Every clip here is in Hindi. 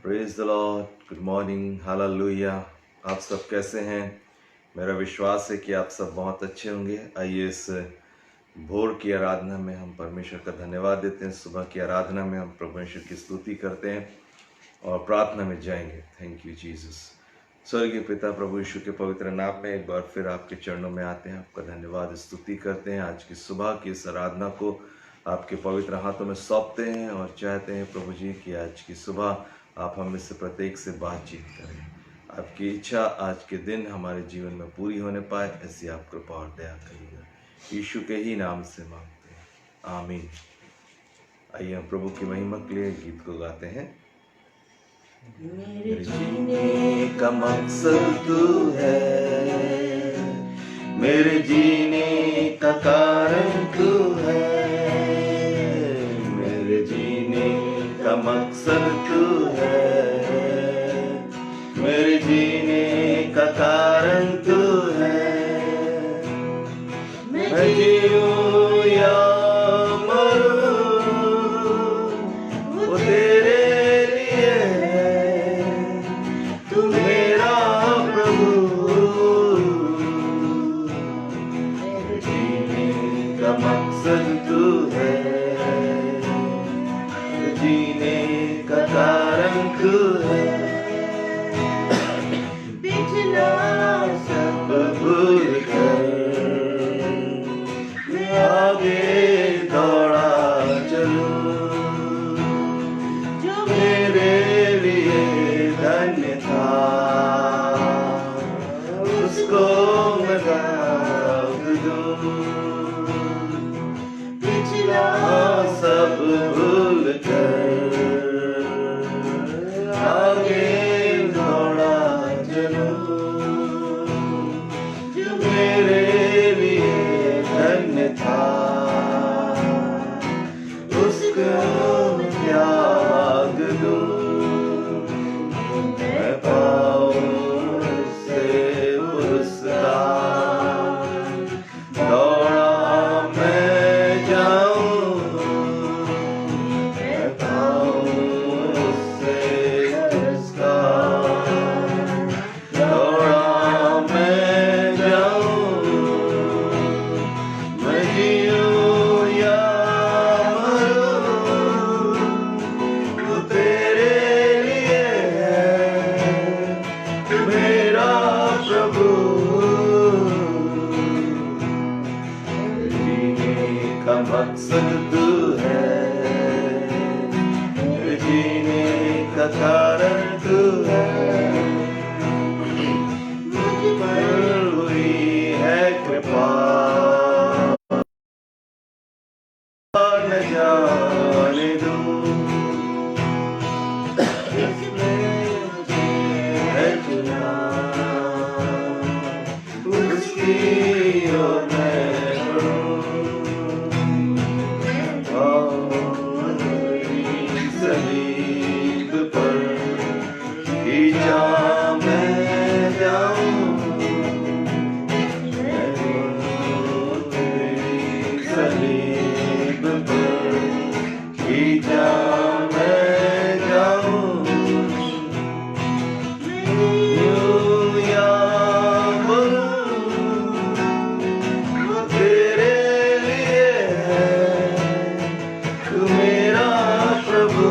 Praise the Lord, good morning, hallelujah. आप सब कैसे हैं? मेरा विश्वास है कि आप सब बहुत अच्छे होंगे। आइए इस भोर की आराधना में हम परमेश्वर का धन्यवाद देते हैं। सुबह की आराधना में हम परमेश्वर की स्तुति करते हैं और प्रार्थना में जाएंगे। Thank you Jesus. स्वर्गीय पिता, प्रभु यीशु के पवित्र नाम में एक बार फिर आपके चरणों में आते हैं, आपका धन्यवाद स्तुति करते हैं। आज की सुबह की इस आराधना को आपके पवित्र हाथों में सौंपते हैं और चाहते हैं प्रभु जी कि आज की सुबह आप हम में से प्रत्येक से बातचीत करें। आपकी इच्छा आज के दिन हमारे जीवन में पूरी होने पाए, ऐसी आप कृपा और दया करिएगा। यीशु के ही नाम से मांगते हैं, आमीन। आइए हम प्रभु की महिमा के लिए गीत को गाते हैं। मेरे जीने का मकसद तू है, मेरे जीने का कारण तू है, मेरे जीने का मकसद तू है, मेरे जीने का कारण तू है। मैं जीऊं या मरूं वो तेरे लिए है, तू मेरा प्रभु। मेरे जीने का मकसद तू है, जीने का कारण तू है। पिछला सब भूल कर मैं आगे दौड़ा चलूं, जो मेरे लिए धन्य था उसको मैं दाग दूं। पिछला सब भूल कर आगे दौड़ा चलूं, जो मेरे लिए धन्य था उसको मैं त्याग दूं। मैं पाऊं उससे पुरस्कार, दौड़ा मैं जाऊं, मैं पाऊं उससे पुरस्कार, दौड़ा मैं जाऊं। मैं जीऊं या मरूं वो तेरे लिए है, तू मेरा प्रभु। जीने का मकसद तू है, जीने का कारण तू है। मुझ पर हुई है कृपा, न जाने दूं किसने मुझे है चुना, उसकी ओर मैं बढ़ूं। तेरी सलीब पर ही जा मैं जाऊं, मैं तेरी सलीब पर ही जा मैं जाऊं। यूं या मरूं वो तेरे लिए है, तू मेरा प्रभु।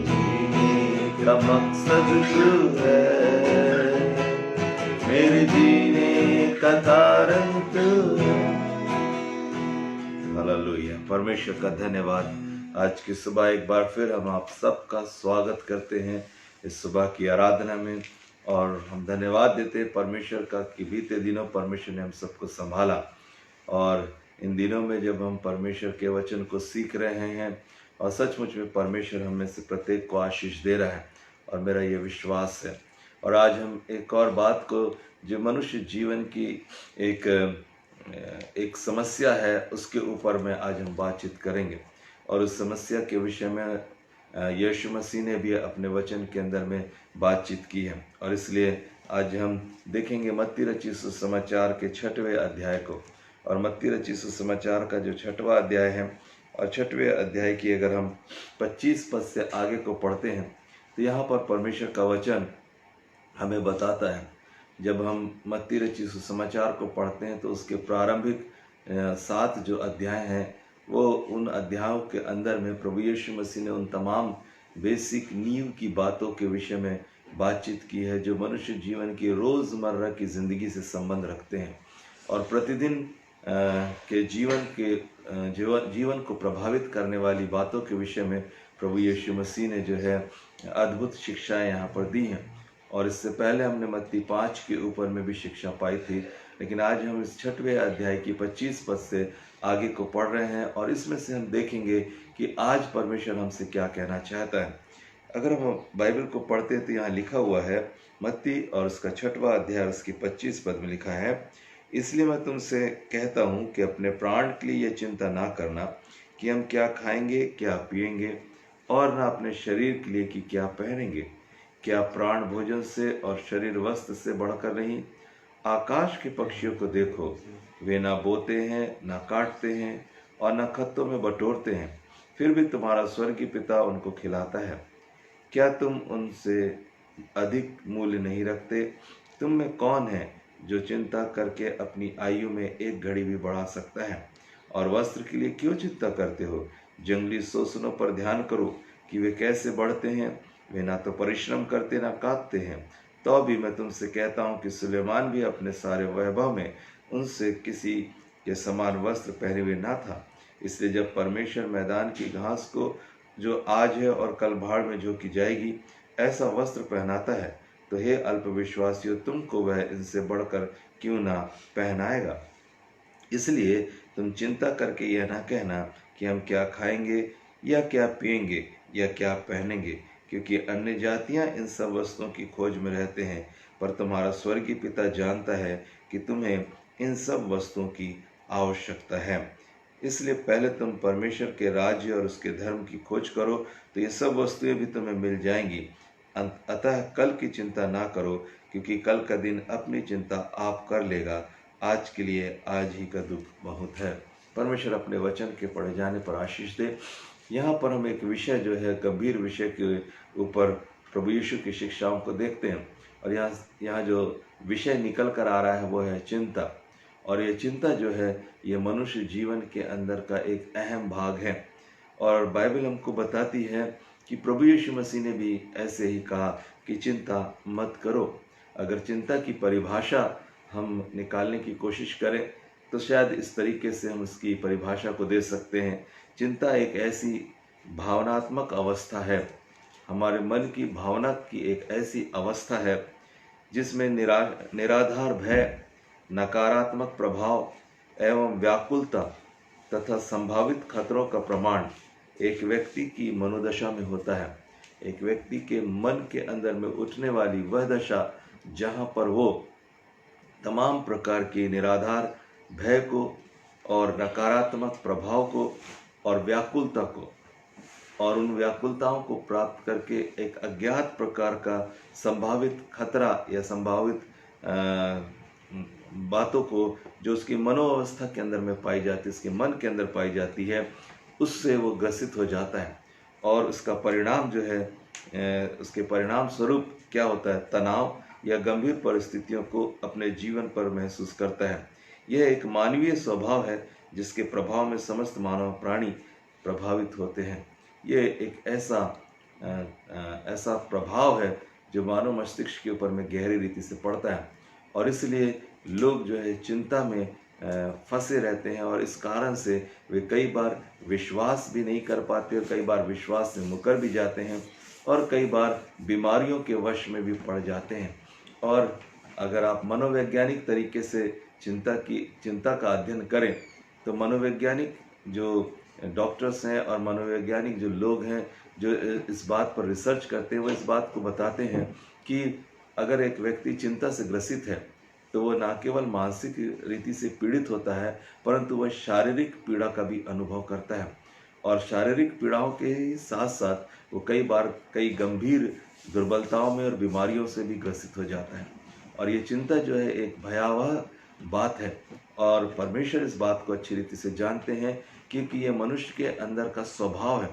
जीने का मकसद तू है, मेरे जीने का कारण तू है। हालेलुया। परमेश्वर का धन्यवाद। आज की सुबह एक बार फिर हम आप सबका स्वागत करते हैं इस सुबह की आराधना में, और हम धन्यवाद देते हैं परमेश्वर का कि बीते दिनों परमेश्वर ने हम सबको संभाला। और इन दिनों में जब हम परमेश्वर के वचन को सीख रहे हैं, और सचमुच में परमेश्वर हम में से प्रत्येक को आशीष दे रहा है, और मेरा ये विश्वास है। और आज हम एक और बात को, जो मनुष्य जीवन की एक समस्या है, उसके ऊपर में आज हम बातचीत करेंगे। और उस समस्या के विषय में यीशु मसीह ने भी अपने वचन के अंदर में बातचीत की है। और इसलिए आज हम देखेंगे मत्ती रचित सुसमाचार के 6वें अध्याय को। और मत्ती रचित सुसमाचार का जो 6वां अध्याय है, और 6वें अध्याय की अगर हम 25 पद से आगे को पढ़ते हैं तो यहाँ पर परमेश्वर का वचन हमें बताता है। जब हम मत्ती रचित सुसमाचार को पढ़ते हैं तो उसके प्रारंभिक 7 जो अध्याय हैं वो उन अध्यायों के अंदर में प्रभु यीशु मसीह ने उन तमाम बेसिक नींव की बातों के विषय में बातचीत की है जो मनुष्य जीवन की रोज़मर्रा की ज़िंदगी से संबंध रखते हैं और प्रतिदिन के जीवन को प्रभावित करने वाली बातों के विषय में प्रभु यीशु मसीह ने जो है अद्भुत शिक्षाएं यहाँ पर दी हैं। और इससे पहले हमने मत्ती 5 के ऊपर में भी शिक्षा पाई थी, लेकिन आज हम इस 6वें अध्याय की 25 पद से आगे को पढ़ रहे हैं और इसमें से हम देखेंगे कि आज परमेश्वर हमसे क्या कहना चाहता है। अगर हम बाइबल को पढ़ते हैं तो यहाँ लिखा हुआ है मत्ती और उसका 6वां अध्याय उसकी 25 पद में लिखा है, इसलिए मैं तुमसे कहता हूँ कि अपने प्राण के लिए यह चिंता ना करना कि हम क्या खाएंगे क्या पिएंगे, और ना अपने शरीर के लिए कि क्या पहनेंगे। क्या प्राण भोजन से और शरीर वस्त्र से बढ़कर नहीं? आकाश के पक्षियों को देखो, वे ना बोते हैं, ना काटते हैं और ना खत्तों में बटोरते हैं, फिर भी तुम्हारा स्वर्गीय पिता उनको खिलाता है। क्या तुम उनसे अधिक मूल्य नहीं रखते? तुम में कौन है जो चिंता करके अपनी आयु में एक घड़ी भी बढ़ा सकता है? और वस्त्र के लिए क्यों चिंता करते हो? जंगली सोसनों पर ध्यान करो कि वे कैसे बढ़ते हैं, वे ना तो परिश्रम करते ना काटते हैं। तो भी मैं तुमसे कहता हूँ कि सुलेमान भी अपने सारे वैभव में उनसे किसी के समान वस्त्र पहने हुए ना था। इसलिए जब परमेश्वर मैदान की घास को जो आज है और कल भाड़ में झोंकी जाएगी ऐसा वस्त्र पहनाता है, तो हे अल्पविश्वासियों, तुमको वह इनसे बढ़कर क्यों ना पहनाएगा। इसलिए तुम चिंता करके यह ना कहना कि हम क्या खाएंगे या क्या पिएंगे या क्या पहनेंगे, क्योंकि अन्य जातियां इन सब वस्तुओं की खोज में रहते हैं, पर तुम्हारा स्वर्गीय पिता जानता है कि तुम्हें इन सब वस्तुओं की आवश्यकता है। इसलिए पहले तुम परमेश्वर के राज्य और उसके धर्म की खोज करो, तो ये सब वस्तुएं भी तुम्हें मिल जाएंगी। अतः कल की चिंता ना करो, क्योंकि कल का दिन अपनी चिंता आप कर लेगा। आज के लिए आज ही का दुख बहुत है। परमेश्वर अपने वचन के पढ़े जाने पर आशीष दे। यहाँ पर हम एक विषय जो है गंभीर विषय के ऊपर प्रभु यीशु की शिक्षाओं को देखते हैं और यहाँ जो विषय निकल कर आ रहा है वो है चिंता। और ये चिंता जो है ये मनुष्य जीवन के अंदर का एक अहम भाग है और बाइबल हमको बताती है कि प्रभु यीशु मसीह ने भी ऐसे ही कहा कि चिंता मत करो। अगर चिंता की परिभाषा हम निकालने की कोशिश करें तो शायद इस तरीके से हम इसकी परिभाषा को दे सकते हैं। चिंता एक ऐसी भावनात्मक अवस्था है, हमारे मन की भावना की एक ऐसी अवस्था है जिसमें निराधार भय, नकारात्मक प्रभाव एवं व्याकुलता तथा संभावित खतरों का प्रमाण एक व्यक्ति की मनोदशा में होता है। एक व्यक्ति के मन के अंदर में उठने वाली वह दशा जहाँ पर वो तमाम प्रकार के निराधार भय को और नकारात्मक प्रभाव को और व्याकुलता को और उन व्याकुलताओं को प्राप्त करके एक अज्ञात प्रकार का संभावित खतरा या संभावित बातों को जो उसकी मनोअवस्था के अंदर में पाई जाती है, उसके मन के अंदर पाई जाती है, उससे वो ग्रसित हो जाता है और उसका परिणाम जो है उसके परिणाम स्वरूप क्या होता है, तनाव या गंभीर परिस्थितियों को अपने जीवन पर महसूस करता है। यह एक मानवीय स्वभाव है जिसके प्रभाव में समस्त मानव प्राणी प्रभावित होते हैं। ये एक ऐसा प्रभाव है जो मानव मस्तिष्क के ऊपर में गहरी रीति से पड़ता है और इसलिए लोग जो है चिंता में फंसे रहते हैं और इस कारण से वे कई बार विश्वास भी नहीं कर पाते और कई बार विश्वास से मुकर भी जाते हैं और कई बार बीमारियों के वश में भी पड़ जाते हैं। और अगर आप मनोवैज्ञानिक तरीके से चिंता का अध्ययन करें तो मनोवैज्ञानिक जो डॉक्टर्स हैं और मनोवैज्ञानिक जो लोग हैं जो इस बात पर रिसर्च करते हैं वो इस बात को बताते हैं कि अगर एक व्यक्ति चिंता से ग्रसित है तो वो न केवल मानसिक रीति से पीड़ित होता है परंतु वह शारीरिक पीड़ा का भी अनुभव करता है और शारीरिक पीड़ाओं के साथ साथ वो कई बार कई गंभीर दुर्बलताओं में और बीमारियों से भी ग्रसित हो जाता है। और ये चिंता जो है एक भयावह बात है और परमेश्वर इस बात को अच्छी रीति से जानते हैं क्योंकि ये मनुष्य के अंदर का स्वभाव है।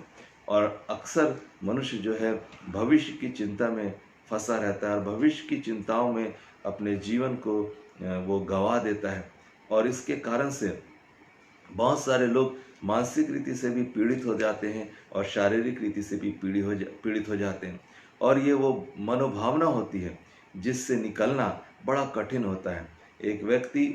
और अक्सर मनुष्य जो है भविष्य की चिंता में फंसा रहता है और भविष्य की चिंताओं में अपने जीवन को वो गंवा देता है। और इसके कारण से बहुत सारे लोग मानसिक रीति से भी पीड़ित हो जाते हैं और शारीरिक रीति से भी पीड़ित हो जाते हैं। और ये वो मनोभावना होती है जिससे निकलना बड़ा कठिन होता है। एक व्यक्ति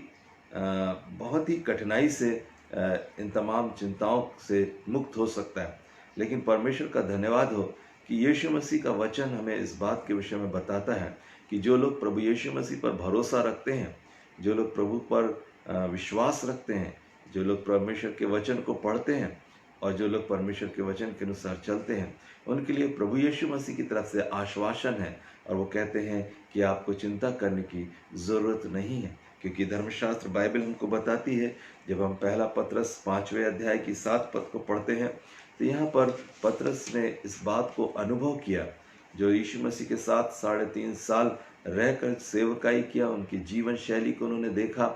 बहुत ही कठिनाई से इन तमाम चिंताओं से मुक्त हो सकता है। लेकिन परमेश्वर का धन्यवाद हो कि यीशु मसीह का वचन हमें इस बात के विषय में बताता है कि जो लोग प्रभु यीशु मसीह पर भरोसा रखते हैं, जो लोग प्रभु पर विश्वास रखते हैं, जो लोग परमेश्वर के वचन को पढ़ते हैं और जो लोग परमेश्वर के वचन के अनुसार चलते हैं, उनके लिए प्रभु यीशु मसीह की तरफ से आश्वासन है। और वो कहते हैं कि आपको चिंता करने की ज़रूरत नहीं है, क्योंकि धर्मशास्त्र बाइबल हमको बताती है। जब हम पहला पतरस 5वें अध्याय की 7 पद को पढ़ते हैं तो यहाँ पर पतरस ने इस बात को अनुभव किया, जो यीशु मसीह के साथ 3.5 साल रहकर सेवकाई किया, उनकी जीवन शैली को उन्होंने देखा।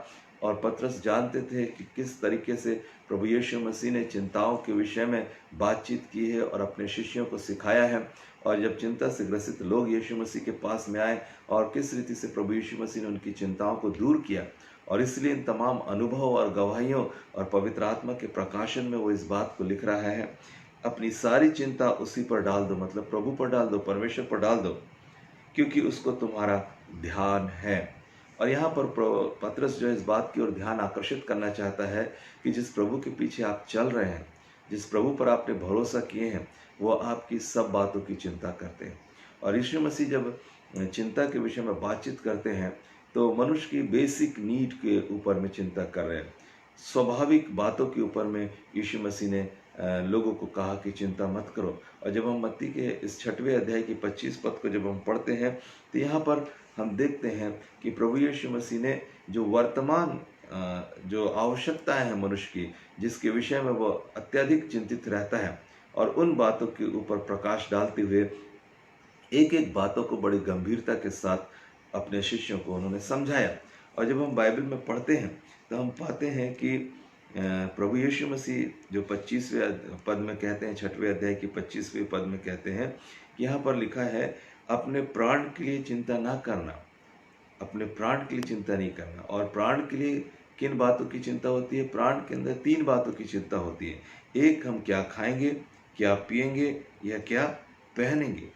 और पतरस जानते थे कि किस तरीके से प्रभु यीशु मसीह ने चिंताओं के विषय में बातचीत की है और अपने शिष्यों को सिखाया है। और जब चिंता से ग्रसित लोग यीशु मसीह के पास में आए और किस रीति से प्रभु यीशु मसीह ने उनकी चिंताओं को दूर किया। और इसलिए इन तमाम अनुभव और गवाहियों और पवित्र आत्मा के प्रकाशन में वो इस बात को लिख रहा है, अपनी सारी चिंता उसी पर डाल दो, मतलब प्रभु पर डाल दो, परमेश्वर पर डाल दो, क्योंकि उसको तुम्हारा ध्यान है। और यहाँ पर पतरस जो इस बात की ओर ध्यान आकर्षित करना चाहता है कि जिस प्रभु के पीछे आप चल रहे हैं, जिस प्रभु पर आपने भरोसा किए हैं, वो आपकी सब बातों की चिंता करते हैं। और यीशु मसीह जब चिंता के विषय में बातचीत करते हैं तो मनुष्य की बेसिक नीड के ऊपर में चिंता कर रहे हैं, स्वाभाविक बातों के ऊपर में यीशु मसीह ने लोगों को कहा कि चिंता मत करो। और जब हम मत्ती के इस 6वें अध्याय की 25 पद को जब हम पढ़ते हैं तो यहाँ पर हम देखते हैं कि प्रभु यीशु मसीह ने जो वर्तमान जो आवश्यकताएं हैं मनुष्य की, जिसके विषय में वो अत्यधिक चिंतित रहता है, और उन बातों के ऊपर प्रकाश डालते हुए एक एक बातों को बड़ी गंभीरता के साथ अपने शिष्यों को उन्होंने समझाया। और जब हम बाइबल में पढ़ते हैं तो हम पाते हैं कि प्रभु यीशु मसीह जो 25वें पद में कहते हैं, 6वें अध्याय की 25वें पद में कहते हैं, यहाँ पर लिखा है, अपने प्राण के लिए चिंता ना करना, अपने प्राण के लिए चिंता नहीं करना। और प्राण के लिए किन बातों की चिंता होती है? प्राण के अंदर 3 बातों की चिंता होती है। एक, हम क्या खाएंगे, क्या पिएंगे, या क्या पहनेंगे।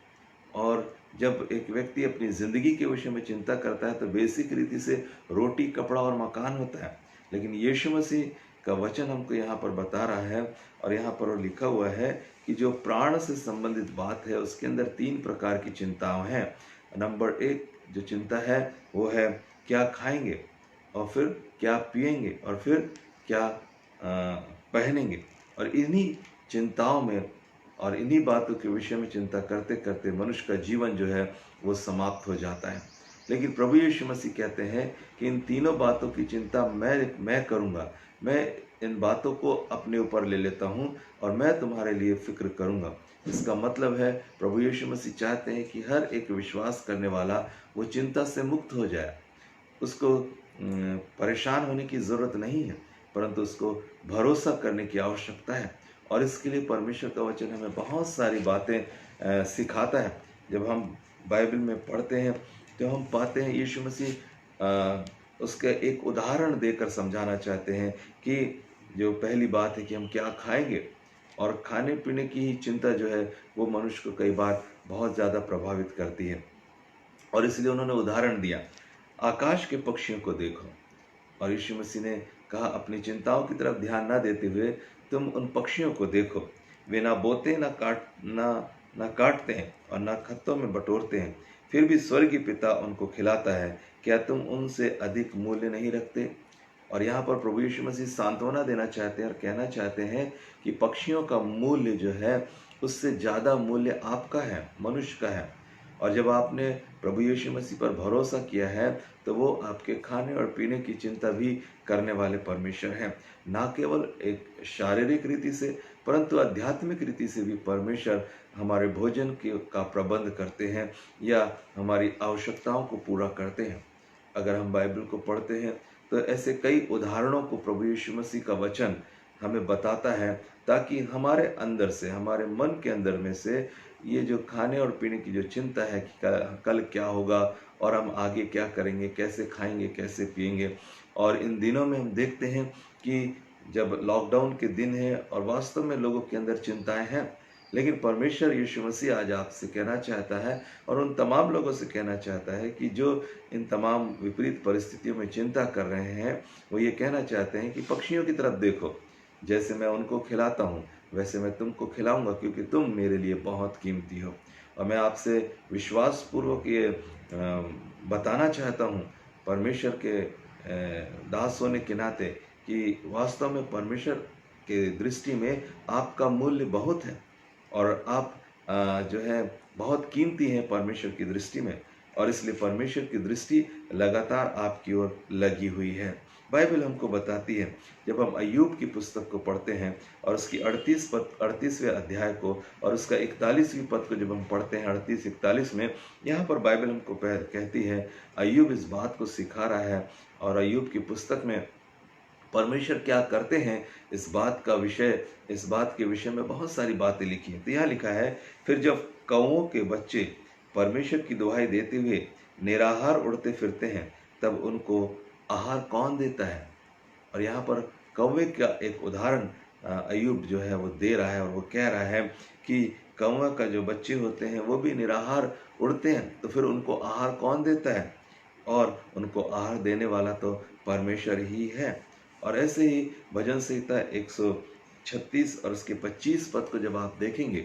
और जब एक व्यक्ति अपनी ज़िंदगी के विषय में चिंता करता है तो बेसिक रीति से रोटी, कपड़ा और मकान होता है। लेकिन यीशु मसीह का वचन हमको यहाँ पर बता रहा है, और यहाँ पर लिखा हुआ है कि जो प्राण से संबंधित बात है उसके अंदर 3 प्रकार की चिंताएं हैं। नंबर 1 जो चिंता है वो है क्या खाएंगे, और फिर क्या पिएंगे, और फिर क्या पहनेंगे। और इन्हीं चिंताओं में और इन्हीं बातों के विषय में चिंता करते करते मनुष्य का जीवन जो है वो समाप्त हो जाता है। लेकिन प्रभु यीशु मसीह कहते हैं कि इन तीनों बातों की चिंता मैं करूँगा, मैं इन बातों को अपने ऊपर ले लेता हूँ और मैं तुम्हारे लिए फिक्र करूँगा। इसका मतलब है प्रभु यीशु मसीह चाहते हैं कि हर एक विश्वास करने वाला वो चिंता से मुक्त हो जाए। उसको परेशान होने की ज़रूरत नहीं है, परंतु उसको भरोसा करने की आवश्यकता है। और इसके लिए परमेश्वर का वचन हमें बहुत सारी बातें सिखाता है। जब हम बाइबल में पढ़ते हैं तो हम पाते हैं यीशु मसीह उसका एक उदाहरण देकर समझाना चाहते हैं कि जो पहली बात है कि हम क्या खाएंगे, और खाने पीने की ही चिंता जो है वो मनुष्य को कई बार बहुत ज़्यादा प्रभावित करती है। और इसलिए उन्होंने उदाहरण दिया, आकाश के पक्षियों को देखो। और यीशु मसीह ने कहा, अपनी चिंताओं की तरफ ध्यान ना देते हुए तुम उन पक्षियों को देखो, वे ना बोते ना काटते हैं और ना खत्तों में बटोरते हैं, फिर भी स्वर्गीय पिता उनको खिलाता है, क्या तुम उनसे अधिक मूल्य नहीं रखते? और यहाँ पर प्रभु यीशु मसीह सांत्वना देना चाहते हैं और कहना चाहते हैं कि पक्षियों का मूल्य जो है उससे ज़्यादा मूल्य आपका है, मनुष्य का है। और जब आपने प्रभु यीशु मसीह पर भरोसा किया है तो वो आपके खाने और पीने की चिंता भी करने वाले परमेश्वर हैं। ना केवल एक शारीरिक रीति से परंतु आध्यात्मिक रीति से भी परमेश्वर हमारे भोजन का प्रबंध करते हैं या हमारी आवश्यकताओं को पूरा करते हैं। अगर हम बाइबल को पढ़ते हैं तो ऐसे कई उदाहरणों को प्रभु यीशु मसीह का वचन हमें बताता है, ताकि हमारे अंदर से, हमारे मन के अंदर में से ये जो खाने और पीने की जो चिंता है कि कल क्या होगा और हम आगे क्या करेंगे, कैसे खाएंगे, कैसे पिएंगे। और इन दिनों में हम देखते हैं कि जब लॉकडाउन के दिन हैं और वास्तव में लोगों के अंदर चिंताएं हैं, लेकिन परमेश्वर यीशु मसीह आज आपसे कहना चाहता है और उन तमाम लोगों से कहना चाहता है कि जो इन तमाम विपरीत परिस्थितियों में चिंता कर रहे हैं, वो ये कहना चाहते हैं कि पक्षियों की तरफ देखो, जैसे मैं उनको खिलाता हूँ वैसे मैं तुमको खिलाऊंगा, क्योंकि तुम मेरे लिए बहुत कीमती हो। और मैं आपसे विश्वासपूर्वक ये बताना चाहता हूँ, परमेश्वर के दास होने के नाते, कि वास्तव में परमेश्वर के दृष्टि में आपका मूल्य बहुत है और आप जो है बहुत कीमती हैं परमेश्वर की दृष्टि में। और इसलिए परमेश्वर की दृष्टि लगातार आपकी ओर लगी हुई है। बाइबल हमको बताती है, जब हम अय्यूब की पुस्तक को पढ़ते हैं और उसकी 38वें अध्याय को और उसका 41वीं पद को जब हम पढ़ते हैं 38-41 में, यहाँ पर बाइबल हमको कहती है, अय्यूब इस बात को सिखा रहा है। और अय्यूब की पुस्तक में परमेश्वर क्या करते हैं, इस बात के विषय में बहुत सारी बातें लिखी हैं। तो यहाँ लिखा है, फिर जब कौओं के बच्चे परमेश्वर की दुहाई देते हुए निराहार उड़ते फिरते हैं, तब उनको आहार कौन देता है। और यहाँ पर कौवे का एक उदाहरण अय्यूब जो है वो दे रहा है और वो कह रहा है कि कौवा का जो बच्चे होते हैं वो भी निराहार उड़ते हैं, तो फिर उनको आहार कौन देता है, और उनको आहार देने वाला तो परमेश्वर ही है। और ऐसे ही भजन संहिता 136 और उसके 25 पद को जब आप देखेंगे,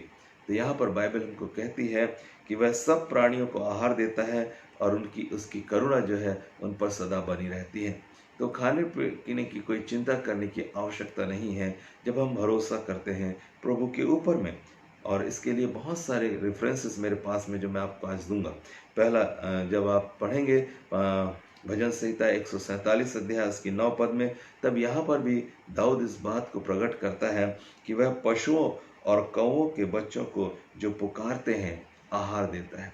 तो यहाँ पर बाइबल हमको कहती है कि वह सब प्राणियों को आहार देता है और उसकी करुणा जो है उन पर सदा बनी रहती है। तो खाने पीने की कोई चिंता करने की आवश्यकता नहीं है जब हम भरोसा करते हैं प्रभु के ऊपर में। और इसके लिए बहुत सारे रेफरेंसेस मेरे पास में जो मैं आपको आज दूंगा। पहला, जब आप पढ़ेंगे भजन संहिता 147 अध्याय उसकी 9 पद में, तब यहाँ पर भी दाऊद इस बात को प्रकट करता है कि वह पशुओं और कौओं के बच्चों को जो पुकारते हैं आहार देता है।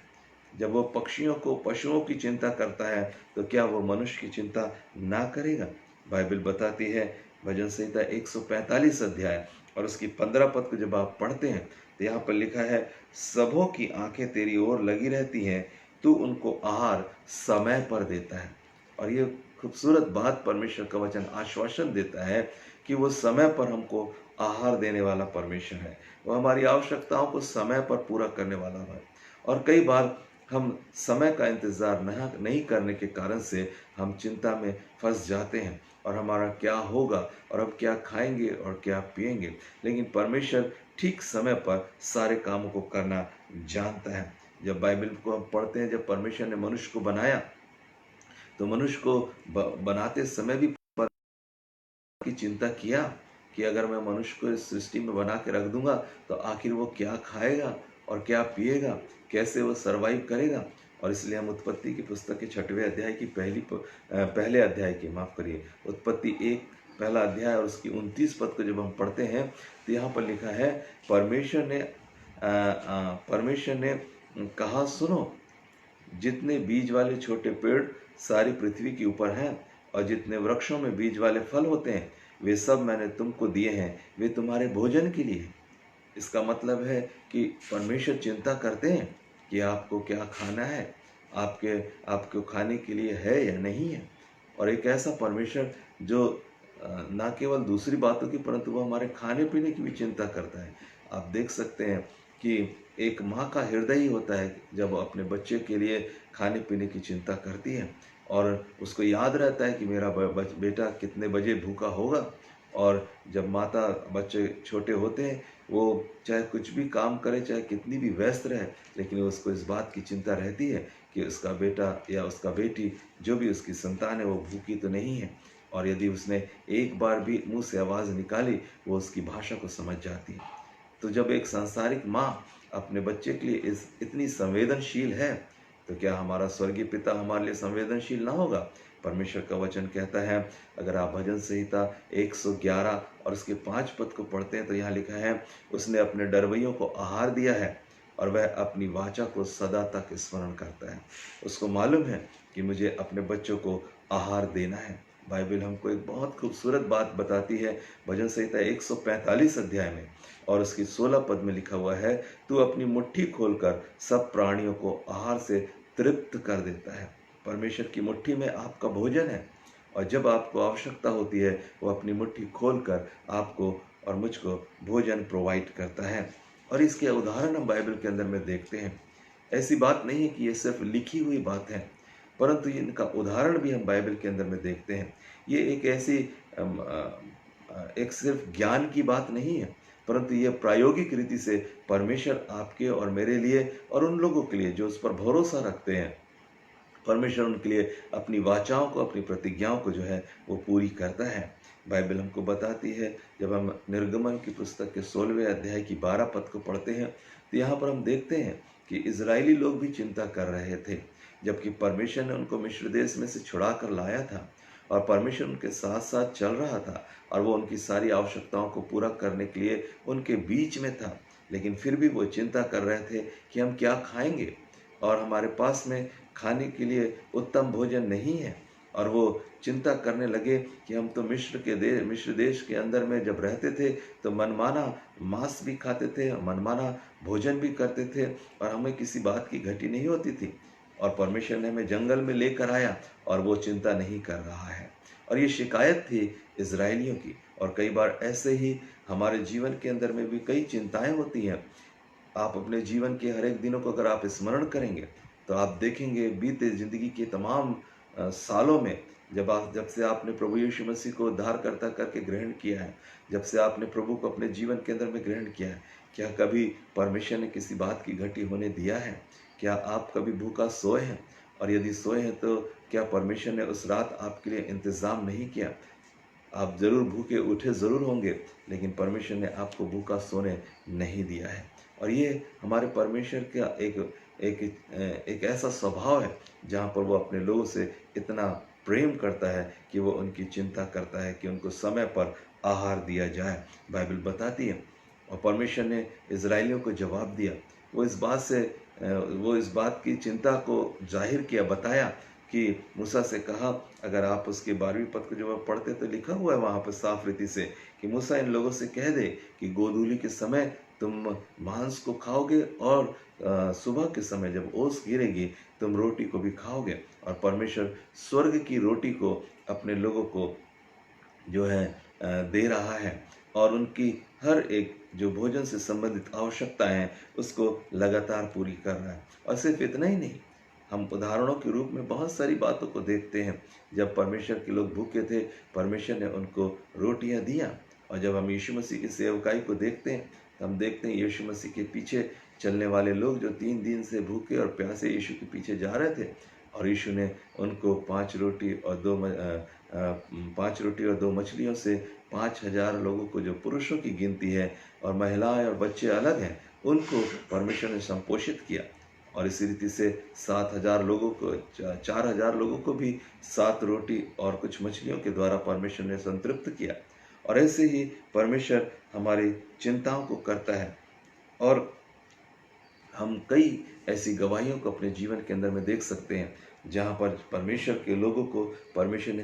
जब वो पशुओं की चिंता करता है, तो क्या वो मनुष्य की चिंता ना करेगा। बाइबल बताती है, भजन संहिता 145 अध्याय और उसकी 15 पद को जब आप पढ़ते हैं, तो यहाँ पर लिखा है, सबों की आंखें तेरी ओर लगी रहती हैं, तू उनको आहार समय पर देता है। और ये खूबसूरत बात परमेश्वर का वचन आश्वासन देता है कि वो समय पर हमको आहार देने वाला परमेश्वर है। वो हमारी आवश्यकताओं को समय पर पूरा करने वाला है। और कई बार हम समय का इंतज़ार नहीं करने के कारण से हम चिंता में फंस जाते हैं, और हमारा क्या होगा और हम क्या खाएंगे और क्या पिएंगे। लेकिन परमेश्वर ठीक समय पर सारे कामों को करना जानता है। जब बाइबल को हम पढ़ते हैं, जब परमेश्वर ने मनुष्य को बनाया, तो मनुष्य को बनाते समय भी की चिंता किया कि अगर मैं मनुष्य को इस सृष्टि में बना के रख दूंगा, तो आखिर वो क्या खाएगा और क्या पिएगा, कैसे वो सरवाइव करेगा। और इसलिए हम उत्पत्ति की पुस्तक के 6वें अध्याय की पहले अध्याय की उत्पत्ति 1 पहला अध्याय और उसकी 29 पद को जब हम पढ़ते हैं, तो यहाँ पर लिखा है, परमेश्वर ने कहा, सुनो, जितने बीज वाले छोटे पेड़ सारी पृथ्वी के ऊपर हैं और जितने वृक्षों में बीज वाले फल होते हैं, वे सब मैंने तुमको दिए हैं, वे तुम्हारे भोजन के लिए। इसका मतलब है कि परमेश्वर चिंता करते हैं कि आपको क्या खाना है, आपको खाने के लिए है या नहीं है। और एक ऐसा परमेश्वर जो ना केवल दूसरी बातों की, परंतु वो हमारे खाने पीने की भी चिंता करता है। आप देख सकते हैं कि एक माँ का हृदय ही होता है जब अपने बच्चे के लिए खाने पीने की चिंता करती है, और उसको याद रहता है कि मेरा बेटा कितने बजे भूखा होगा। और जब माता बच्चे छोटे होते हैं, वो चाहे कुछ भी काम करे, चाहे कितनी भी व्यस्त रहे, लेकिन उसको इस बात की चिंता रहती है कि उसका बेटा या उसका बेटी, जो भी उसकी संतान है, वो भूखी तो नहीं है। और यदि उसने एक बार भी मुंह से आवाज़ निकाली, वो उसकी भाषा को समझ जाती है। तो जब एक सांसारिक माँ अपने बच्चे के लिए इतनी संवेदनशील है, तो क्या हमारा स्वर्गीय पिता हमारे लिए संवेदनशील ना होगा। परमेश्वर का वचन कहता है, अगर आप भजन संहिता 111 और उसके 5 पद को पढ़ते हैं, तो यहाँ लिखा है, उसने अपने डरवैयों को आहार दिया है और वह अपनी वाचा को सदा तक स्मरण करता है। उसको मालूम है कि मुझे अपने बच्चों को आहार देना है। बाइबल हमको एक बहुत खूबसूरत बात बताती है भजन संहिता 145 अध्याय में, और उसकी 16 पद में लिखा हुआ है, तू अपनी मुट्ठी खोलकर सब प्राणियों को आहार से तृप्त कर देता है। परमेश्वर की मुट्ठी में आपका भोजन है, और जब आपको आवश्यकता होती है वो अपनी मुट्ठी खोलकर आपको और मुझको भोजन प्रोवाइड करता है। और इसके उदाहरण हम बाइबल के अंदर में देखते हैं। ऐसी बात नहीं है कि ये सिर्फ लिखी हुई बात है, परंतु इनका उदाहरण भी हम बाइबल के अंदर में देखते हैं। ये एक ऐसी एक सिर्फ ज्ञान की बात नहीं है, परंतु ये प्रायोगिक रीति से परमेश्वर आपके और मेरे लिए और उन लोगों के लिए जो उस पर भरोसा रखते हैं, परमेश्वर उनके लिए अपनी वाचाओं को, अपनी प्रतिज्ञाओं को जो है वो पूरी करता है। बाइबल हमको बताती है, जब हम निर्गमन की पुस्तक के 16वें अध्याय की 12 पद को पढ़ते हैं, तो यहाँ पर हम देखते हैं कि इजरायली लोग भी चिंता कर रहे थे, जबकि परमेश्वर ने उनको मिस्र देश में से छुड़ा कर लाया था, और परमेश्वर उनके साथ साथ चल रहा था, और वो उनकी सारी आवश्यकताओं को पूरा करने के लिए उनके बीच में था। लेकिन फिर भी वो चिंता कर रहे थे कि हम क्या खाएंगे, और हमारे पास में खाने के लिए उत्तम भोजन नहीं है। और वो चिंता करने लगे कि हम तो मिस्र देश के अंदर में जब रहते थे तो मनमाना मांस भी खाते थे, मनमाना भोजन भी करते थे, और हमें किसी बात की घटी नहीं होती थी। और परमेश्वर ने हमें जंगल में लेकर आया, और वो चिंता नहीं कर रहा है। और ये शिकायत थी इजरायलियों की। और कई बार ऐसे ही हमारे जीवन के अंदर में भी कई चिंताएं होती हैं। आप अपने जीवन के हर एक दिनों को अगर आप स्मरण करेंगे, तो आप देखेंगे बीते जिंदगी के तमाम सालों में, जब से आपने प्रभु यीशु मसीह को उद्धारकर्ता करके ग्रहण किया है, जब से आपने प्रभु को अपने जीवन के अंदर में ग्रहण किया है, क्या कभी परमेश्वर ने किसी बात की घटी होने दिया है? क्या आप कभी भूखा सोए हैं? और यदि सोए हैं तो क्या परमेश्वर ने उस रात आपके लिए इंतजाम नहीं किया? आप जरूर भूखे उठे जरूर होंगे, लेकिन परमेश्वर ने आपको भूखा सोने नहीं दिया है। और ये हमारे परमेश्वर का एक ऐसा स्वभाव है जहाँ पर वो अपने लोगों से इतना प्रेम करता है कि वो उनकी चिंता करता है कि उनको समय पर आहार दिया जाए। बाइबल बताती है, और परमेश्वर ने इजरायलियों को जवाब दिया। वो इस बात की चिंता को जाहिर किया, बताया कि मूसा से कहा, अगर आप उसके 12वीं पद को जब पढ़ते तो लिखा हुआ है वहाँ पर साफ रीति से कि मूसा इन लोगों से कह दे कि गोधूली के समय तुम मांस को खाओगे, और सुबह के समय जब ओस गिरेगी तुम रोटी को भी खाओगे। और परमेश्वर स्वर्ग की रोटी को अपने लोगों को जो है दे रहा है, और उनकी हर एक जो भोजन से संबंधित आवश्यकताएं हैं उसको लगातार पूरी कर रहा है। और सिर्फ इतना ही नहीं, हम उदाहरणों के रूप में बहुत सारी बातों को देखते हैं। जब परमेश्वर के लोग भूखे थे, परमेश्वर ने उनको रोटियां दिया। और जब हम यीशु मसीह की सेवकाई को देखते हैं, तो हम देखते हैं यीशु मसीह के पीछे चलने वाले लोग जो 3 दिन से भूखे और प्यासे यीशु के पीछे जा रहे थे, और यीशु ने उनको 5 रोटी और 2 मछलियों से 5,000 लोगों को, जो पुरुषों की गिनती है और महिलाएं और बच्चे अलग हैं, उनको परमेश्वर ने संपोषित किया। और इसी रीति से 7,000 लोगों को, 4,000 लोगों को भी 7 रोटी और कुछ मछलियों के द्वारा परमेश्वर ने संतृप्त किया। और ऐसे ही परमेश्वर हमारी चिंताओं को करता है। और हम कई ऐसी गवाहियों को अपने जीवन के अंदर में देख सकते हैं जहाँ पर परमेश्वर के लोगों को परमेश्वर ने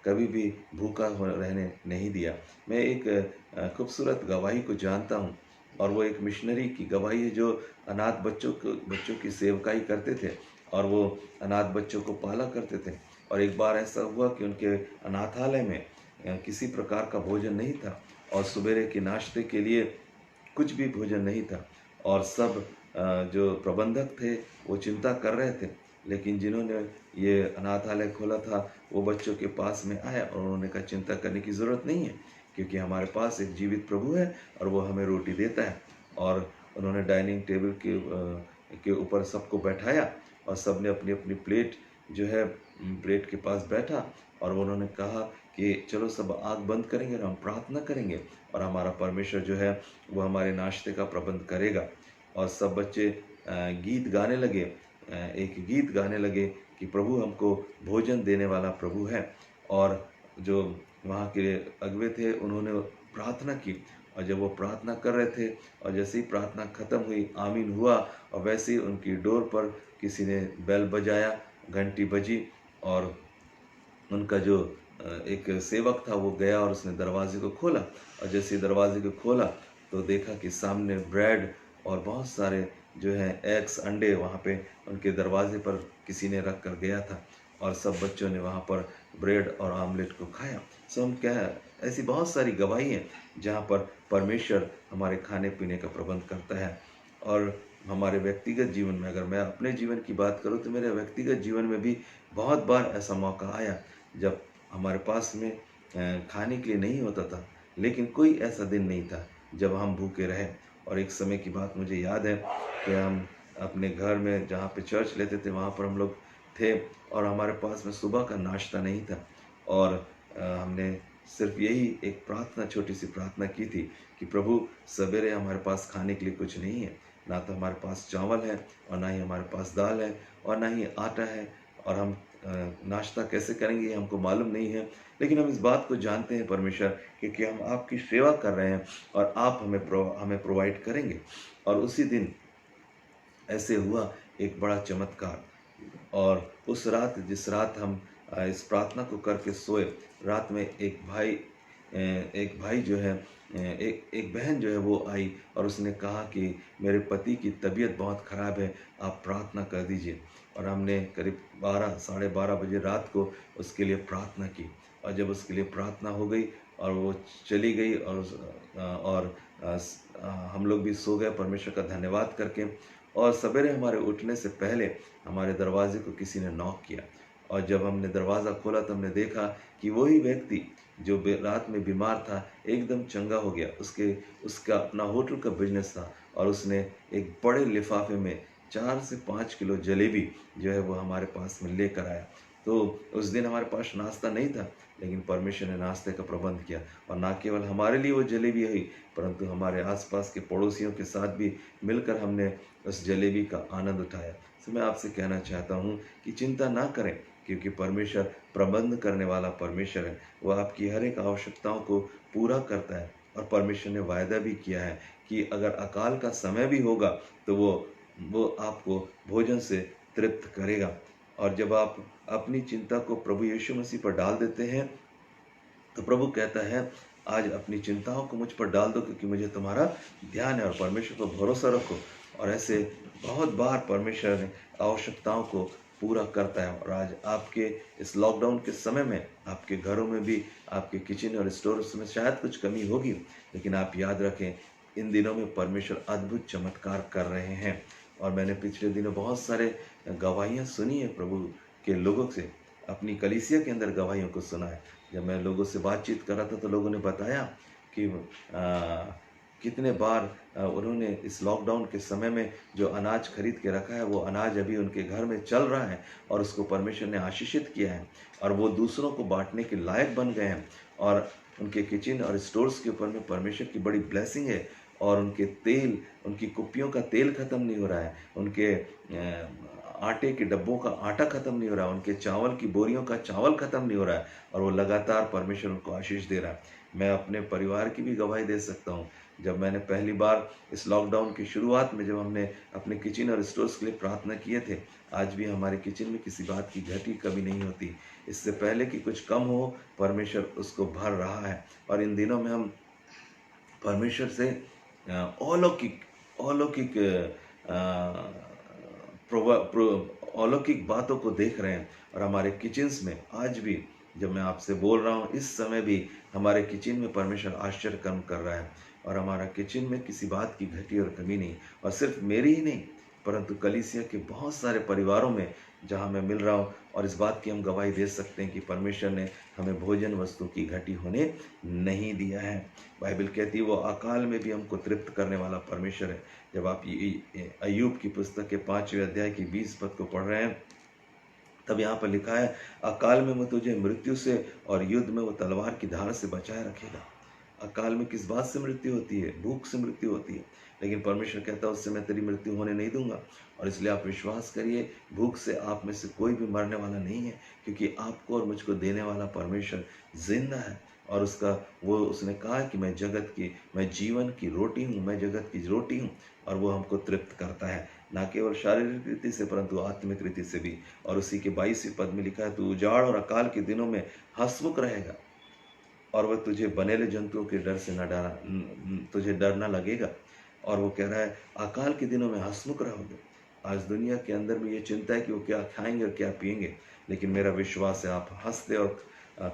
कभी भी भूखा रहने नहीं दिया। मैं एक खूबसूरत गवाही को जानता हूँ, और वो एक मिशनरी की गवाही है जो अनाथ बच्चों की सेवकाई करते थे, और वो अनाथ बच्चों को पाला करते थे। और एक बार ऐसा हुआ कि उनके अनाथालय में किसी प्रकार का भोजन नहीं था, और सवेरे के नाश्ते के लिए कुछ भी भोजन नहीं था। और सब जो प्रबंधक थे वो चिंता कर रहे थे, लेकिन जिन्होंने ये अनाथालय खोला था वो बच्चों के पास में आए, और उन्होंने कहा चिंता करने की ज़रूरत नहीं है, क्योंकि हमारे पास एक जीवित प्रभु है और वो हमें रोटी देता है। और उन्होंने डाइनिंग टेबल के ऊपर सबको बैठाया, और सब ने अपनी अपनी प्लेट जो है प्लेट के पास बैठा, और उन्होंने कहा कि चलो सब आँख बंद करेंगे और हम प्रार्थना करेंगे, और हमारा परमेश्वर जो है वो हमारे नाश्ते का प्रबंध करेगा। और सब बच्चे गीत गाने लगे, एक गीत गाने लगे कि प्रभु हमको भोजन देने वाला प्रभु है। और जो वहाँ के अगुवे थे उन्होंने प्रार्थना की, और जब वो प्रार्थना कर रहे थे और जैसे ही प्रार्थना खत्म हुई, आमीन हुआ, और वैसे ही उनकी डोर पर किसी ने बेल बजाया, घंटी बजी, और उनका जो एक सेवक था वो गया और उसने दरवाजे को खोला, और जैसे ही दरवाजे को खोला तो देखा कि सामने ब्रेड और बहुत सारे जो है एग्स, अंडे वहाँ पे उनके दरवाजे पर किसी ने रख कर गया था, और सब बच्चों ने वहाँ पर ब्रेड और आमलेट को खाया। सो हम क्या, ऐसी बहुत सारी गवाही हैं जहाँ पर परमेश्वर हमारे खाने पीने का प्रबंध करता है। और हमारे व्यक्तिगत जीवन में, अगर मैं अपने जीवन की बात करूँ तो मेरे व्यक्तिगत जीवन में भी बहुत बार ऐसा मौका आया जब हमारे पास में खाने के लिए नहीं होता था, लेकिन कोई ऐसा दिन नहीं था जब हम भूखे रहे। और एक समय की बात मुझे याद है कि हम अपने घर में जहाँ पे चर्च लेते थे वहाँ पर हम लोग थे, और हमारे पास में सुबह का नाश्ता नहीं था, और हमने सिर्फ यही एक प्रार्थना, छोटी सी प्रार्थना की थी कि प्रभु, सवेरे हमारे पास खाने के लिए कुछ नहीं है, ना तो हमारे पास चावल है और ना ही हमारे पास दाल है और ना ही आटा है, और हम नाश्ता कैसे करेंगे ये हमको मालूम नहीं है, लेकिन हम इस बात को जानते हैं परमेश्वर कि हम आपकी सेवा कर रहे हैं और आप हमें प्रोवाइड करेंगे। और उसी दिन ऐसे हुआ एक बड़ा चमत्कार। और उस रात, जिस रात हम इस प्रार्थना को करके सोए, रात में एक भाई जो है, एक बहन जो है वो आई और उसने कहा कि मेरे पति की तबीयत बहुत ख़राब है, आप प्रार्थना कर दीजिए। और हमने करीब 12, साढ़े 12 बजे रात को उसके लिए प्रार्थना की, और जब उसके लिए प्रार्थना हो गई और वो चली गई, और हम लोग भी सो गए परमेश्वर का धन्यवाद करके। और सवेरे हमारे उठने से पहले हमारे दरवाजे को किसी ने नॉक किया, और जब हमने दरवाज़ा खोला तो हमने देखा कि वही व्यक्ति जो रात में बीमार था एकदम चंगा हो गया। उसका अपना होटल का बिजनेस था, और उसने एक बड़े लिफाफे में 4 से 5 किलो जलेबी जो है वो हमारे पास में लेकर आया। तो उस दिन हमारे पास नाश्ता नहीं था, लेकिन परमेश्वर ने नाश्ते का प्रबंध किया, और ना केवल हमारे लिए वो जलेबी हुई, परंतु हमारे आसपास के पड़ोसियों के साथ भी मिलकर हमने उस जलेबी का आनंद उठाया। तो मैं आपसे कहना चाहता हूँ कि चिंता ना करें, क्योंकि परमेश्वर प्रबंध करने वाला परमेश्वर है। वो आपकी हर एक आवश्यकताओं को पूरा करता है, और परमेश्वर ने वायदा भी किया है कि अगर अकाल का समय भी होगा तो वो आपको भोजन से तृप्त करेगा। और जब आप अपनी चिंता को प्रभु यीशु मसीह पर डाल देते हैं तो प्रभु कहता है, आज अपनी चिंताओं को मुझ पर डाल दो, क्योंकि मुझे तुम्हारा ध्यान है। और परमेश्वर पर भरोसा रखो, और ऐसे बहुत बार परमेश्वर ने आवश्यकताओं को पूरा करता है। और आज आपके इस लॉकडाउन के समय में आपके घरों में भी, आपके किचन और स्टोर्स में शायद कुछ कमी होगी, लेकिन आप याद रखें, इन दिनों में परमेश्वर अद्भुत चमत्कार कर रहे हैं। और मैंने पिछले दिनों बहुत सारे गवाहियाँ सुनी है प्रभु के लोगों से, अपनी कलीसिया के अंदर गवाहियों को सुना है। जब मैं लोगों से बातचीत कर रहा था तो लोगों ने बताया कि कितने बार उन्होंने इस लॉकडाउन के समय में जो अनाज खरीद के रखा है, वो अनाज अभी उनके घर में चल रहा है, और उसको परमेश्वर ने आशीषित किया है, और वो दूसरों को बांटने के लायक बन गए हैं। और उनके किचन और स्टोर्स के ऊपर में परमेश्वर की बड़ी ब्लेसिंग है, और उनकी कुप्पियों का तेल खत्म नहीं हो रहा है, उनके आटे के डब्बों का आटा खत्म नहीं हो रहा है, उनके चावल की बोरियों का चावल खत्म नहीं हो रहा है, और वो लगातार परमेश्वर उनको आशीष दे रहा है। मैं अपने परिवार की भी गवाही दे सकता हूँ। जब मैंने पहली बार इस लॉकडाउन की शुरुआत में, जब हमने अपने किचन और स्टोर्स के लिए प्रार्थना किए थे, आज भी हमारे किचन में किसी बात की घटी कभी नहीं होती। इससे पहले कि कुछ कम हो, परमेश्वर उसको भर रहा है। और इन दिनों में हम परमेश्वर से अलौकिक अलौकिक अलौकिक बातों को देख रहे हैं। और हमारे किचन्स में आज भी, जब मैं आपसे बोल रहा हूँ, इस समय भी हमारे किचन में परमेश्वर आश्चर्य कर्म कर रहा है, और हमारा किचन में किसी बात की घटी और कमी नहीं। और सिर्फ मेरी ही नहीं, परंतु कलीसिया के बहुत सारे परिवारों में जहाँ मैं मिल रहा हूँ, और इस बात की हम गवाही दे सकते हैं कि परमेश्वर ने हमें भोजन वस्तु की घटी होने नहीं दिया है। बाइबल कहती है वो अकाल में भी हमको तृप्त करने वाला परमेश्वर है। जब आप अय्यूब की पुस्तक के 5वें अध्याय की 20 पद को पढ़ रहे हैं, तब यहाँ पर लिखा है, अकाल में वो तुझे मृत्यु से और युद्ध में वो तलवार की धार से बचाए रखेगा। अकाल में किस बात से मृत्यु होती है? भूख से मृत्यु होती है, लेकिन परमेश्वर कहता है उससे मैं तेरी मृत्यु होने नहीं दूंगा। और इसलिए आप विश्वास करिए, भूख से आप में से कोई भी मरने वाला नहीं है, क्योंकि आपको और मुझको देने वाला परमेश्वर जिंदा है। और उसने कहा कि मैं जीवन की रोटी हूँ, मैं जगत की रोटी हूँ। और वो हमको तृप्त करता है, ना केवल शारीरिक रीति से परंतु आत्मिक रीति से भी। और उसी के 22वें पद में लिखा है, तू उजाड़ और अकाल के दिनों में हंसमुख रहेगा और वह तुझे बनेले जंतुओं के डर से न डरा, तुझे डर न लगेगा। और वो कह रहा है अकाल के दिनों में हंसमुख रहोगे। आज दुनिया के अंदर में ये चिंता है कि वो क्या खाएंगे और क्या पिएंगे, लेकिन मेरा विश्वास है आप हंसते और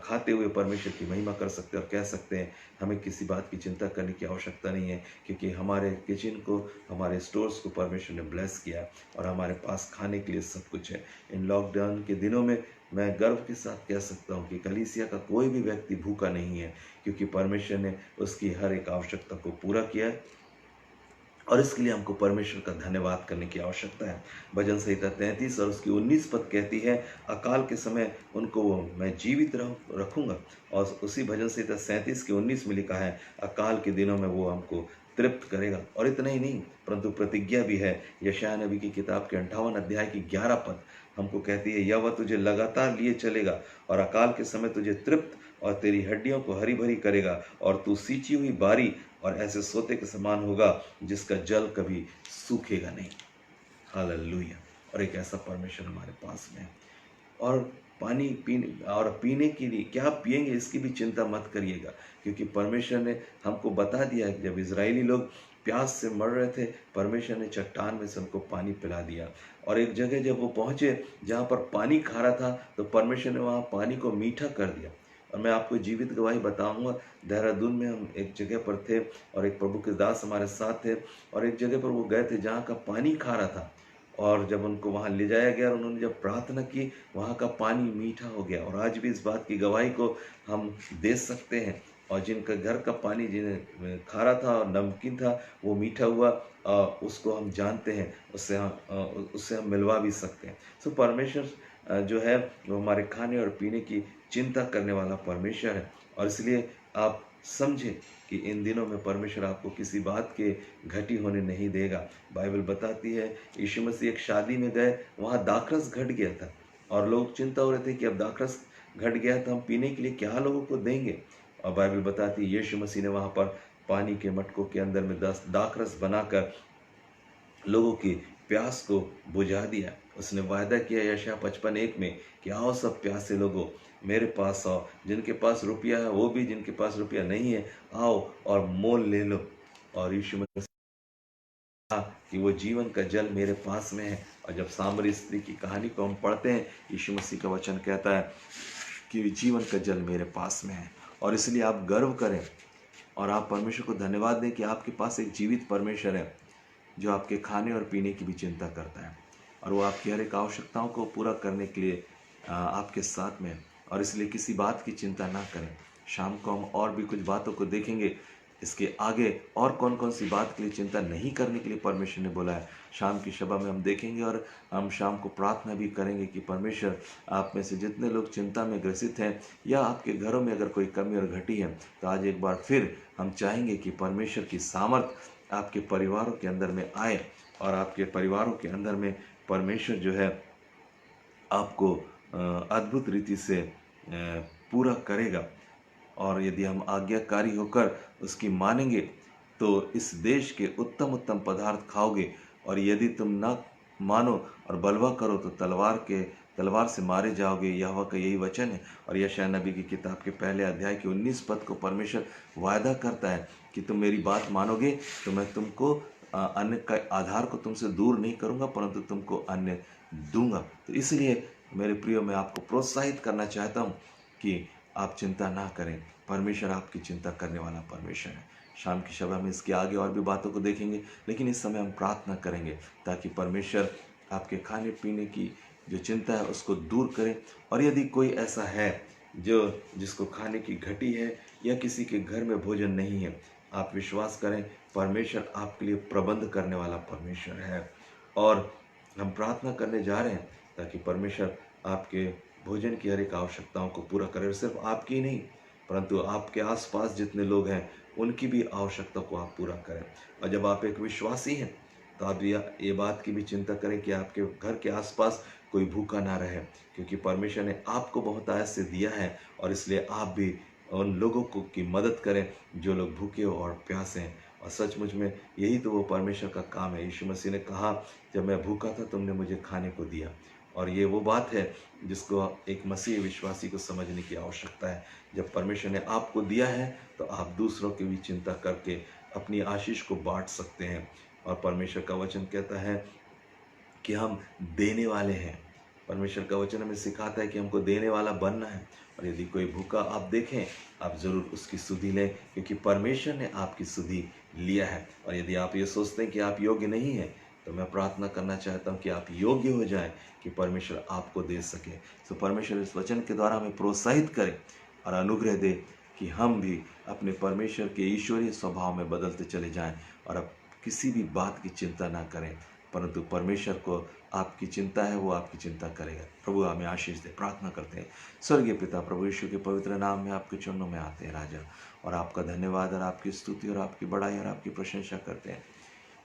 खाते हुए परमेश्वर की महिमा कर सकते हैं और कह सकते हैं हमें किसी बात की चिंता करने की आवश्यकता नहीं है, क्योंकि हमारे किचन को, हमारे स्टोर्स को परमेश्वर ने ब्लेस किया और हमारे पास खाने के लिए सब कुछ है। इन लॉकडाउन के दिनों में मैं गर्व के साथ कह सकता हूँ कि कलीसिया का कोई भी व्यक्ति भूखा नहीं है, क्योंकि परमेश्वर ने उसकी हर एक आवश्यकता को पूरा किया है और इसके लिए हमको परमेश्वर का धन्यवाद करने की आवश्यकता है। भजन संहिता 33 और उसकी 19 पद कहती है, अकाल के समय उनको मैं जीवित रखूंगा। और उसी भजन संहिता 37 के 19 में लिखा है, अकाल के दिनों में वो हमको तृप्त करेगा। और इतना ही नहीं परंतु प्रतिज्ञा भी है। यशायाह नबी की किताब के 58 अध्याय की 11 पद हमको कहती है, यह वह तुझे लगातार लिए चलेगा और अकाल के समय तुझे तृप्त और तेरी हड्डियों को हरी भरी करेगा और तू सींची हुई बारी और ऐसे सोते के समान होगा जिसका जल कभी सूखेगा नहीं। हालेलुया। और एक ऐसा परमेश्वर हमारे पास में है। और पानी पीने के लिए क्या पिएंगे इसकी भी चिंता मत करिएगा, क्योंकि परमेश्वर ने हमको बता दिया है कि जब इजरायली लोग प्यास से मर रहे थे, परमेश्वर ने चट्टान में से उनको पानी पिला दिया। और एक जगह जब वो पहुंचे जहाँ पर पानी खारा था, तो परमेश्वर ने वहाँ पानी को मीठा कर दिया। और मैं आपको जीवित गवाही बताऊंगा, देहरादून में हम एक जगह पर थे और एक प्रभु के दास हमारे साथ थे और एक जगह पर वो गए थे जहाँ का पानी खारा था। और जब उनको वहाँ ले जाया गया और उन्होंने जब प्रार्थना की, वहाँ का पानी मीठा हो गया। और आज भी इस बात की गवाही को हम दे सकते हैं। और जिनका घर का पानी जिन्हें खारा था और नमकीन था, वो मीठा हुआ, उसको हम जानते हैं, उससे हम मिलवा भी सकते हैं। सो परमेश्वर जो है वो हमारे खाने और पीने की चिंता करने वाला परमेश्वर है। और इसलिए आप समझें कि इन दिनों में परमेश्वर आपको किसी बात के घटी होने नहीं देगा। बाइबल बताती है यीशु मसीह एक शादी में गए, वहाँ दाखरस घट गया था और लोग चिंता हो रहे थे कि अब दाखरस घट गया तो हम पीने के लिए क्या लोगों को देंगे। और बाइबल बताती है यीशु मसीह ने वहाँ पर पानी के मटकों के अंदर में 10 दाखरस बनाकर लोगों की प्यास को बुझा दिया। उसने वायदा किया यशायाह 55:1 में कि आओ सब प्यासे लोगों मेरे पास आओ, जिनके पास रुपया है वो भी, जिनके पास रुपया नहीं है आओ और मोल ले लो। और यीशु मसीह कि वो जीवन का जल मेरे पास में है। और जब सामरी स्त्री की कहानी को हम पढ़ते हैं, यीशु मसीह का वचन कहता है कि जीवन का जल मेरे पास में है। और इसलिए आप गर्व करें और आप परमेश्वर को धन्यवाद दें कि आपके पास एक जीवित परमेश्वर है जो आपके खाने और पीने की भी चिंता करता है और वो आपकी हर एक आवश्यकताओं को पूरा करने के लिए आपके साथ में है। और इसलिए किसी बात की चिंता ना करें। शाम को हम और भी कुछ बातों को देखेंगे, इसके आगे और कौन कौन सी बात के लिए चिंता नहीं करने के लिए परमेश्वर ने बोला है, शाम की सभा में हम देखेंगे। और हम शाम को प्रार्थना भी करेंगे कि परमेश्वर आप में से जितने लोग चिंता में ग्रसित हैं या आपके घरों में अगर कोई कमी और घटी है, तो आज एक बार फिर हम चाहेंगे कि परमेश्वर की सामर्थ आपके परिवारों के अंदर में आए और आपके परिवारों के अंदर में परमेश्वर जो है आपको अद्भुत रीति से पूरा करेगा। और यदि हम आज्ञाकारी होकर उसकी मानेंगे तो इस देश के उत्तम उत्तम पदार्थ खाओगे। और यदि तुम न मानो और बलवा करो तो तलवार से मारे जाओगे। यहोवा का यही वचन है। और यशायाह नबी की किताब के पहले अध्याय के 19 पद को परमेश्वर वायदा करता है कि तुम मेरी बात मानोगे तो मैं तुमको अन्य का आधार को तुमसे दूर नहीं करूंगा, परंतु तुमको अन्य दूंगा। तो इसलिए मेरे प्रियो, मैं आपको प्रोत्साहित करना चाहता हूँ कि आप चिंता ना करें। परमेश्वर आपकी चिंता करने वाला परमेश्वर है। शाम की सभा में इसके आगे और भी बातों को देखेंगे, लेकिन इस समय हम प्रार्थना करेंगे ताकि परमेश्वर आपके खाने पीने की जो चिंता है उसको दूर करें। और यदि कोई ऐसा है जिसको खाने की घटी है या किसी के घर में भोजन नहीं है, आप विश्वास करें परमेश्वर आपके लिए प्रबंध करने वाला परमेश्वर है। और हम प्रार्थना करने जा रहे हैं ताकि परमेश्वर आपके भोजन की हर एक आवश्यकताओं को पूरा करे। और सिर्फ आपकी ही नहीं, परंतु आपके आसपास जितने लोग हैं उनकी भी आवश्यकता को आप पूरा करें। और जब आप एक विश्वासी हैं तो आप ये बात की भी चिंता करें कि आपके घर के आसपास कोई भूखा ना रहे, क्योंकि परमेश्वर ने आपको बहुत आयत से दिया है। और इसलिए आप भी उन लोगों की मदद करें जो लोग भूखे और प्यासे हैं। और सचमुच में यही तो वो परमेश्वर का काम है। यीशु मसीह ने कहा, जब मैं भूखा था तुमने मुझे खाने को दिया। और ये वो बात है जिसको एक मसीह विश्वासी को समझने की आवश्यकता है। जब परमेश्वर ने आपको दिया है तो आप दूसरों की भी चिंता करके अपनी आशीष को बांट सकते हैं। और परमेश्वर का वचन कहता है कि हम देने वाले हैं। परमेश्वर का वचन हमें सिखाता है कि हमको देने वाला बनना है। और यदि कोई भूखा आप देखें, आप ज़रूर उसकी सुधि लें, क्योंकि परमेश्वर ने आपकी सुधि लिया है। और यदि आप ये सोचते हैं कि आप योग्य नहीं हैं, तो मैं प्रार्थना करना चाहता हूँ कि आप योग्य हो जाएं कि परमेश्वर आपको दे सके। तो परमेश्वर इस वचन के द्वारा हमें प्रोत्साहित करे और अनुग्रह दे कि हम भी अपने परमेश्वर के ईश्वरीय स्वभाव में बदलते चले जाएं और अब किसी भी बात की चिंता ना करें, परंतु परमेश्वर को आपकी चिंता है, वो आपकी चिंता करेगा। प्रभु हमें आशीष दे। प्रार्थना करते हैं। स्वर्गीय पिता, प्रभु यीशु के पवित्र नाम में आपके चरणों में आते हैं राजा, और आपका धन्यवाद और आपकी स्तुति और आपकी बड़ाई और आपकी प्रशंसा करते हैं।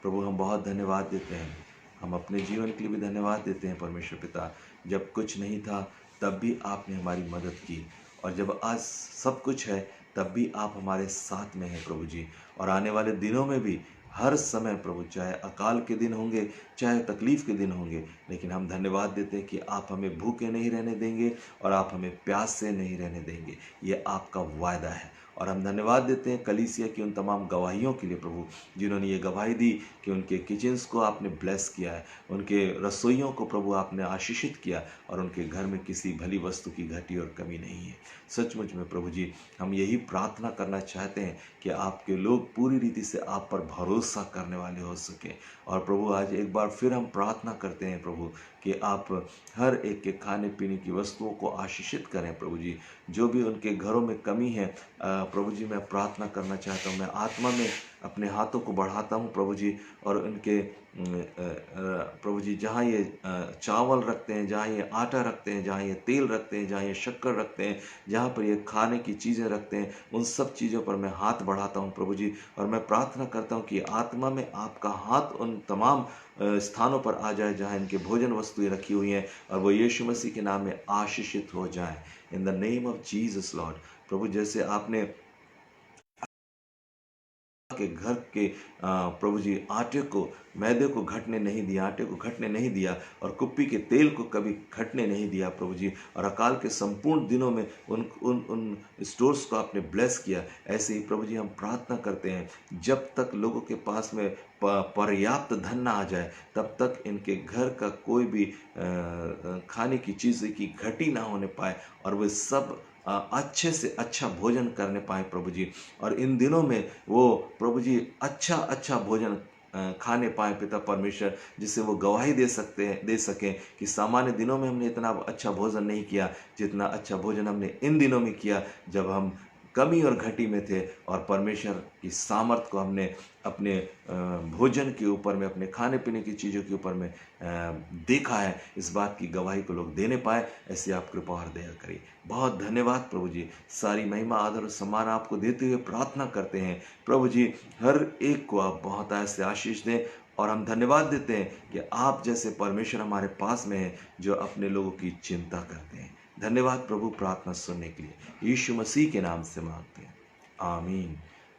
प्रभु हम बहुत धन्यवाद देते हैं, हम अपने जीवन के लिए भी धन्यवाद देते हैं परमेश्वर पिता। जब कुछ नहीं था तब भी आपने हमारी मदद की, और जब आज सब कुछ है तब भी आप हमारे साथ में हैं प्रभु जी। और आने वाले दिनों में भी हर समय प्रभु, चाहे अकाल के दिन होंगे, चाहे तकलीफ के दिन होंगे, लेकिन हम धन्यवाद देते हैं कि आप हमें भूखे नहीं रहने देंगे और आप हमें प्यास से नहीं रहने देंगे। ये आपका वायदा है। और हम धन्यवाद देते हैं कलीसिया की उन तमाम गवाहियों के लिए प्रभु, जिन्होंने ये गवाही दी कि उनके किचन्स को आपने ब्लेस किया है, उनके रसोइयों को प्रभु आपने आशीषित किया, और उनके घर में किसी भली वस्तु की घटी और कमी नहीं है। सचमुच में प्रभु जी, हम यही प्रार्थना करना चाहते हैं कि आपके लोग पूरी रीति से आप पर भरोसा करने वाले हो सके। और प्रभु आज एक बार फिर हम प्रार्थना करते हैं प्रभु कि आप हर एक के खाने पीने की वस्तुओं को आशीषित करें प्रभु जी। जो भी उनके घरों में कमी है प्रभु जी, मैं प्रार्थना करना चाहता हूँ, मैं आत्मा में अपने हाथों को बढ़ाता हूँ प्रभु जी, और उनके प्रभु जी जहाँ ये चावल रखते हैं, जहाँ ये आटा रखते हैं, जहाँ ये तेल रखते हैं, जहाँ ये शक्कर रखते हैं, जहाँ पर ये खाने की चीज़ें रखते हैं, उन सब चीज़ों पर मैं हाथ बढ़ाता हूँ प्रभु जी। और मैं प्रार्थना करता हूँ कि आत्मा में आपका हाथ उन तमाम स्थानों पर आ जाए जहाँ इनके भोजन वस्तुएं रखी हुई हैं, और वो यीशु मसीह के नाम में आशीषित हो जाए, in the name of Jesus lord. प्रभु जैसे आपने के घर के प्रभु जी आटे को, मैदे को घटने नहीं दिया, आटे को घटने नहीं दिया, और कुप्पी के तेल को कभी घटने नहीं दिया प्रभु जी। और अकाल के संपूर्ण दिनों में उन उन उन स्टोर्स को आपने ब्लेस किया। ऐसे ही प्रभु जी हम प्रार्थना करते हैं, जब तक लोगों के पास में पर्याप्त धन ना आ जाए, तब तक इनके घर का कोई भी खाने की चीज़ की घटी ना होने पाए, और वे सब अच्छे से अच्छा भोजन करने पाए प्रभु जी। और इन दिनों में वो प्रभु जी अच्छा अच्छा भोजन खाने पाए पिता परमेश्वर, जिससे वो गवाही दे सकें कि सामान्य दिनों में हमने इतना अच्छा भोजन नहीं किया जितना अच्छा भोजन हमने इन दिनों में किया, जब हम कमी और घटी में थे, और परमेश्वर की सामर्थ को हमने अपने भोजन के ऊपर में, अपने खाने पीने की चीज़ों के ऊपर में देखा है। इस बात की गवाही को लोग देने पाए, ऐसे आप कृपा और दया करिए। बहुत धन्यवाद प्रभु जी। सारी महिमा आदर और सम्मान आपको देते हुए प्रार्थना करते हैं प्रभु जी, हर एक को आप बहुत ऐसे आशीष दें। और हम धन्यवाद देते हैं कि आप जैसे परमेश्वर हमारे पास में हैं, जो अपने लोगों की चिंता करते हैं। धन्यवाद प्रभु प्रार्थना सुनने के लिए, यीशु मसीह के नाम से मांगते हैं, आमीन।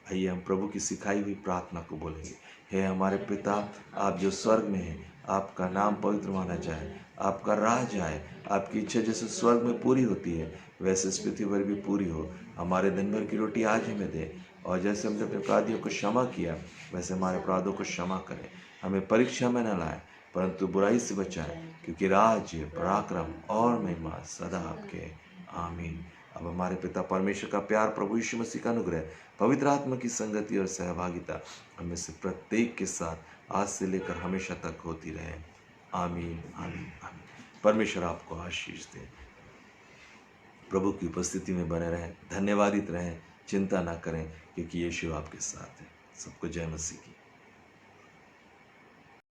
आइए हम प्रभु की सिखाई हुई प्रार्थना को बोलेंगे। हे हमारे पिता, आप जो स्वर्ग में हैं, आपका नाम पवित्र माना जाए, आपका राज आए, आपकी इच्छा जैसे स्वर्ग में पूरी होती है वैसे इस पृथ्वी पर भी पूरी हो। हमारे दिन भर की रोटी आज हमें दे, और जैसे हमने अपने अपराधियों को क्षमा किया वैसे हमारे अपराधों को क्षमा करें। हमें परीक्षा में न लाए, परंतु बुराई से बचाए, क्योंकि राज्य, पराक्रम और महिमा सदा आपके, आमीन। अब हमारे पिता परमेश्वर का प्यार, प्रभु यीशु मसीह का अनुग्रह, पवित्र आत्मा की संगति और सहभागिता हमें से प्रत्येक के साथ आज से लेकर हमेशा तक होती रहे, आमीन आमीन आमीन। परमेश्वर आपको आशीष दे। प्रभु की उपस्थिति में बने रहें, धन्यवादित रहें, चिंता ना करें, क्योंकि यीशु आपके साथ है। सबको जय मसीह की।